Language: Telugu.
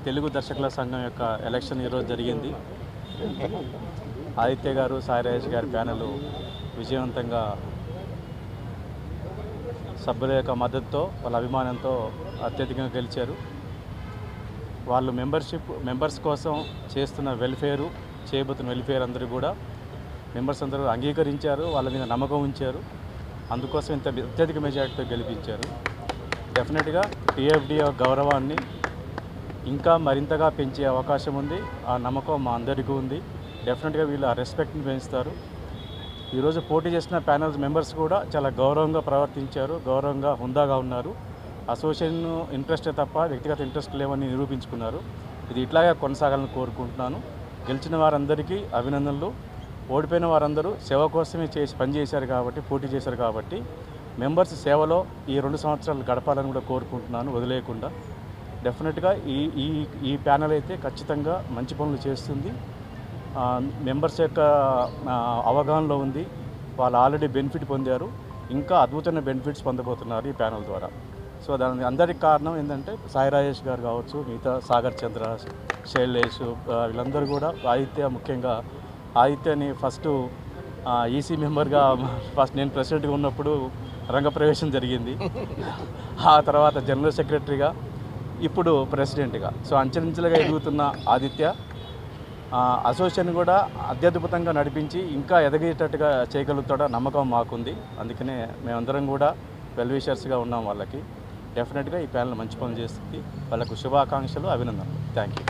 తెలుగు దర్శకుల సంఘం యొక్క ఎలక్షన్ ఈరోజు జరిగింది. ఆదిత్య గారు, సాయి రాజేష్ గారి ప్యానెల్ విజయవంతంగా సభ్యుల యొక్క మద్దతుతో, వాళ్ళ అభిమానంతో అత్యధికంగా గెలిచారు. వాళ్ళు మెంబర్స్ కోసం చేస్తున్న చేయబోతున్న వెల్ఫేర్ అందరూ కూడా మెంబర్స్ అందరూ అంగీకరించారు, వాళ్ళ మీద నమ్మకం ఉంచారు. అందుకోసం ఇంత అత్యధిక మెజార్టీతో గెలిపించారు. డెఫినెట్గా టీఎఫ్డీ గౌరవాన్ని ఇంకా మరింతగా పెంచే అవకాశం ఉంది. ఆ నమ్మకం మా అందరికీ ఉంది. డెఫినెట్గా వీళ్ళు ఆ రెస్పెక్ట్ని పెంచుతారు. ఈరోజు పోటీ చేసిన ప్యానల్ మెంబర్స్ కూడా చాలా గౌరవంగా ప్రవర్తించారు, గౌరవంగా హుందాగా ఉన్నారు. అసోసియేషన్ ఇంట్రెస్టే తప్ప వ్యక్తిగత ఇంట్రెస్ట్ లేవని నిరూపించుకున్నారు. ఇది ఇట్లాగే కొనసాగాలని కోరుకుంటున్నాను. గెలిచిన వారందరికీ అభినందనలు. ఓడిపోయిన వారందరూ సేవ కోసమే పనిచేశారు కాబట్టి, పోటీ చేశారు కాబట్టి మెంబర్స్ సేవలో ఈ 2 సంవత్సరాలు గడపాలని కూడా కోరుకుంటున్నాను, వదిలేయకుండా. డెఫినెట్గా ఈ ప్యానెల్ అయితే ఖచ్చితంగా మంచి పనులు చేస్తుంది. మెంబర్స్ యొక్క అవగాహనలో ఉంది. వాళ్ళు ఆల్రెడీ బెనిఫిట్ పొందారు, ఇంకా అద్భుతమైన బెనిఫిట్స్ పొందబోతున్నారు ఈ ప్యానెల్ ద్వారా. సో దాని అందరికి కారణం ఏంటంటే సాయి రాజేష్ గారు కావచ్చు, మిగతా సాగర్ చంద్ర, శైలేష్, వీళ్ళందరూ కూడా ముఖ్యంగా ఆదిత్యని ఫస్ట్ ఈసీ మెంబర్గా నేను ప్రెసిడెంట్గా ఉన్నప్పుడు రంగప్రవేశం జరిగింది. ఆ తర్వాత జనరల్ సెక్రటరీగా, ఇప్పుడు ప్రెసిడెంట్గా. సో అంచెలంచెలుగా ఎదుగుతున్న ఆదిత్య అసోసియేషన్ కూడా అత్యద్భుతంగా నడిపించి ఇంకా ఎదగేటట్టుగా చేయగలుగుతాడో నమ్మకం మాకుంది. అందుకనే మేమందరం కూడా వెల్ విషర్స్గా ఉన్నాం వాళ్ళకి. డెఫినెట్గా ఈ ప్యానెల్ మంచి పనులు చేస్తుంది. వాళ్ళకు శుభాకాంక్షలు, అభినందనలు. Thank you.